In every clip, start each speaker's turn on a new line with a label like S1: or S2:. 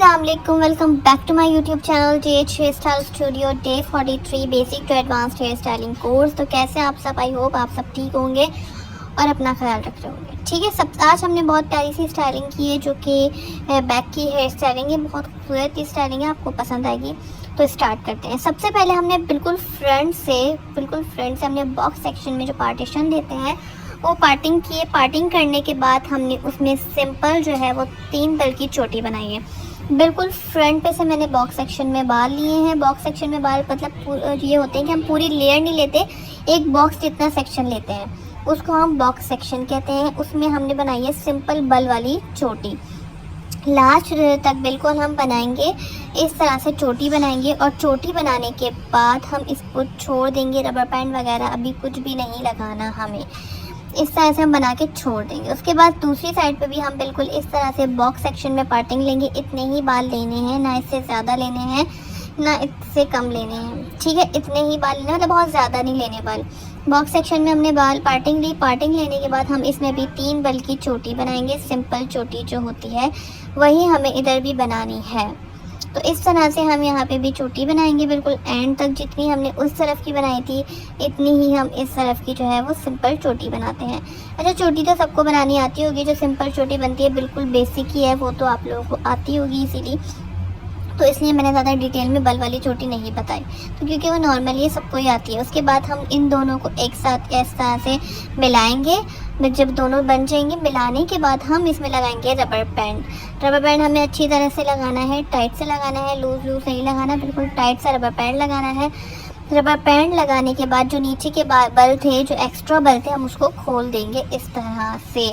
S1: अस्सलाम वालेकुम, welcome back to my YouTube channel JH hair style studio day 43 basic to advanced hair styling course. तो कैसे आप सब, आई होप आप सब ठीक होंगे और अपना ख्याल रख रहे होंगे। ठीक है, सब आज हमने बहुत प्यारी सी स्टाइलिंग की है जो कि बैक की हेयर स्टाइलिंग है। बहुत खूबसूरत स्टाइलिंग है, आपको पसंद आएगी। तो स्टार्ट करते हैं। सबसे पहले हमने बिल्कुल फ्रंट से हमने बॉक्स सेक्शन में जो पार्टीशन देते हैं वो पार्टिंग किए। पार्टिंग करने के बाद हमने उसमें सिंपल जो है वो 3 तल की चोटी बनाई है। बिल्कुल फ्रंट पे से मैंने बॉक्स सेक्शन में बाल लिए हैं। बॉक्स सेक्शन में बाल मतलब ये होते हैं कि हम पूरी लेयर नहीं लेते, एक बॉक्स जितना सेक्शन लेते हैं, उसको हम बॉक्स सेक्शन कहते हैं। उसमें हमने बनाई है सिंपल बल वाली चोटी। लास्ट तक बिल्कुल हम बनाएंगे, इस तरह से चोटी बनाएंगे। और चोटी बनाने के बाद हम इसको छोड़ देंगे। रबर बैंड वगैरह अभी कुछ भी नहीं लगाना हमें, इस तरह से हम बना के छोड़ देंगे। उसके बाद दूसरी साइड पे भी हम बिल्कुल इस तरह से बॉक्स सेक्शन में पार्टिंग लेंगे। इतने ही बाल लेने हैं, ना इससे ज़्यादा लेने हैं ना इससे कम लेने हैं। ठीक है, इतने ही बाल लेने, मतलब बहुत ज़्यादा नहीं लेने बाल। बॉक्स सेक्शन में हमने बाल पार्टिंग ली। पार्टिंग लेने के बाद हम इसमें भी 3 बल की चोटी बनाएंगे। सिंपल चोटी जो होती है वही हमें इधर भी बनानी है। तो इस तरह से हम यहाँ पे भी चोटी बनाएंगे बिल्कुल एंड तक। जितनी हमने उस तरफ की बनाई थी इतनी ही हम इस तरफ की जो है वो सिंपल चोटी बनाते हैं। अच्छा, चोटी तो सबको बनानी आती होगी। जो सिंपल चोटी बनती है बिल्कुल बेसिक ही है, वो तो आप लोगों को आती होगी इसीलिए। तो इसलिए मैंने ज़्यादा डिटेल में बल वाली चोटी नहीं बताई, तो क्योंकि वो नॉर्मली सबको ही आती है। उसके बाद हम इन दोनों को एक साथ इस तरह से मिलाएंगे। जब दोनों बन जाएंगे, मिलाने के बाद हम इसमें लगाएंगे रबर बैंड। रबर बैंड हमें अच्छी तरह से लगाना है, टाइट से लगाना है, लूज़ नहीं लगाना, बिल्कुल टाइट सा रबर बैंड लगाना है। रबर बैंड लगाने के बाद जो नीचे के बल थे, जो एक्स्ट्रा बल थे, हम उसको खोल देंगे इस तरह से।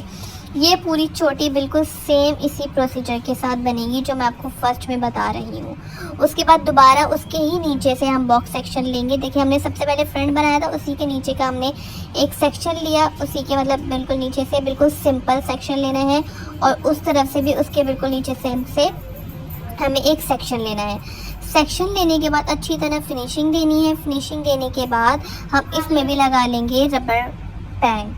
S1: ये पूरी चोटी बिल्कुल सेम इसी प्रोसीजर के साथ बनेगी जो मैं आपको फर्स्ट में बता रही हूँ। उसके बाद दोबारा उसके ही नीचे से हम बॉक्स सेक्शन लेंगे। देखिए, हमने सबसे पहले फ्रंट बनाया था, उसी के नीचे का हमने एक सेक्शन लिया। उसी के मतलब बिल्कुल नीचे से बिल्कुल सिंपल सेक्शन लेना है, और उस तरफ से भी उसके बिल्कुल नीचे से हमें एक सेक्शन लेना है। सेक्शन लेने के बाद अच्छी तरह फिनिशिंग देनी है। फिनिशिंग देने के बाद हम इसमें भी लगा लेंगे रबर बैंड।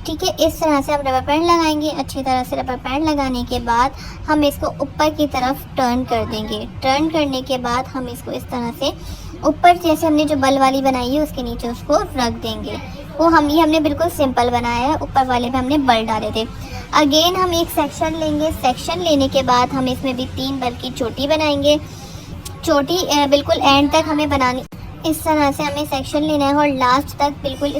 S1: ठीक है, इस तरह से हम रबर बैंड लगाएंगे। अच्छी तरह से रबर बैंड लगाने के बाद हम इसको ऊपर की तरफ टर्न कर देंगे। टर्न करने के बाद हम इसको इस तरह से ऊपर, जैसे हमने जो बल वाली बनाई है उसके नीचे उसको रख देंगे। वो हमने बिल्कुल सिंपल बनाया है, ऊपर वाले पे हमने बल डाले थे। अगेन हम एक सेक्शन लेंगे। सेक्शन लेने के बाद हम इसमें भी 3 बल की चोटी बनाएंगे। चोटी बिल्कुल एंड तक हमें बनानी, इस तरह से हमें सेक्शन लेना है और लास्ट तक बिल्कुल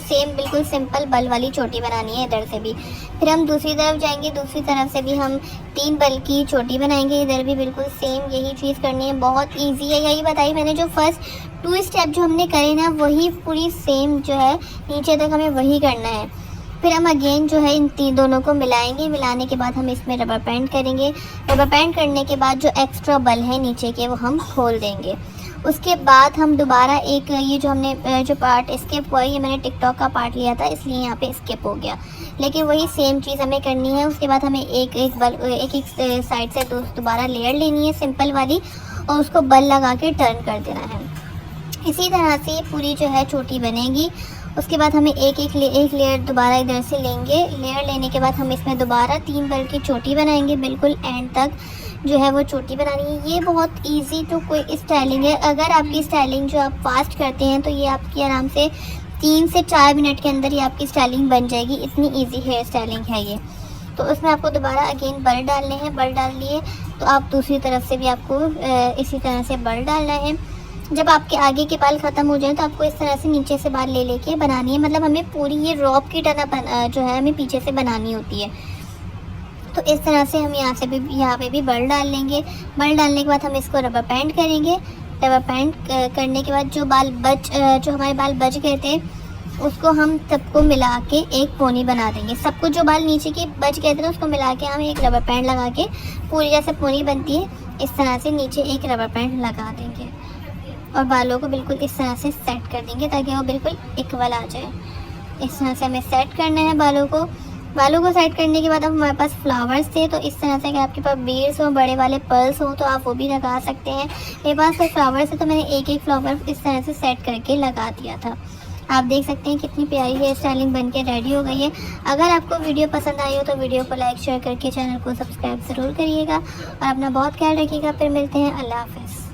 S1: सिंपल बल वाली चोटी बनानी है इधर से भी। फिर हम दूसरी तरफ जाएंगे, दूसरी तरफ से भी हम 3 बल की चोटी बनाएंगे। इधर भी बिल्कुल सेम यही चीज़ करनी है। बहुत इजी है, यही बताई मैंने। जो फर्स्ट 2 स्टेप जो हमने करे ना, वही पूरी सेम जो है नीचे तक हमें वही करना है। फिर हम अगेन जो है इन दोनों को मिलाएंगे। मिलाने के बाद हम इसमें रबर बैंड करेंगे। रबर बैंड करने के बाद जो एक्स्ट्रा बल है नीचे के वो हम खोल देंगे। उसके बाद हम दोबारा एक, ये जो हमने जो पार्ट स्किप हुआ, ये मैंने टिकटॉक का पार्ट लिया था इसलिए यहाँ पे स्किप हो गया, लेकिन वही सेम चीज़ हमें करनी है। उसके बाद हमें एक साइड से दोबारा लेयर लेनी है सिंपल वाली, और उसको बल लगा के टर्न कर देना है। इसी तरह से पूरी जो है चोटी बनेगी। उसके बाद हमें एक लेयर दोबारा इधर से लेंगे। लेयर लेने के बाद हम इसमें दोबारा 3 बल की चोटी बनाएंगे। बिल्कुल एंड तक जो है वो चोटी बनानी है। ये बहुत इजी तो कोई स्टाइलिंग है। अगर आपकी स्टाइलिंग जो आप फास्ट करते हैं तो ये आपकी आराम से 3 से 4 मिनट के अंदर ही आपकी स्टाइलिंग बन जाएगी। इतनी इजी हेयर स्टाइलिंग है ये। तो उसमें आपको दोबारा अगेन बल डालने हैं। बल डाल लिए तो आप दूसरी तरफ से भी आपको इसी तरह से बल डालना है। जब आपके आगे के बाल ख़त्म हो जाए तो आपको इस तरह से नीचे से बाल लेके बनानी है। मतलब हमें पूरी ये रॉब की तरह जो है हमें पीछे से बनानी होती है। तो इस तरह से हम यहाँ पे भी बल डाल लेंगे। बल डालने के बाद हम इसको रबर बैंड करेंगे। रबर बैंड करने के बाद जो हमारे बाल बच गए थे उसको हम सबको मिला के एक पोनी बना देंगे। सबको जो बाल नीचे के बच गए थे उसको मिला के हम एक रबर बैंड लगा के पूरी जैसे पोनी बनती है इस तरह से नीचे एक रबर बैंड लगा देंगे, और बालों को बिल्कुल इस तरह से सेट कर देंगे ताकि वो बिल्कुल इक्वल आ जाए। इस तरह से हमें सेट करना है बालों को। सेट करने के बाद अब हमारे पास फ्लावर्स थे, तो इस तरह से अगर आपके पास बीड्स हो, बड़े वाले पर्ल्स हो तो आप वो भी लगा सकते हैं। मेरे पास तो फ्लावर्स है तो मैंने एक फ्लावर इस तरह से सेट करके लगा दिया था। आप देख सकते हैं कितनी प्यारी हेयर स्टाइलिंग बन के रेडी हो गई है। अगर आपको वीडियो पसंद आई हो तो वीडियो को लाइक शेयर करके चैनल को सब्सक्राइब ज़रूर करिएगा और अपना बहुत ख्याल रखिएगा। फिर मिलते हैं, अल्लाह हाफ़िज़।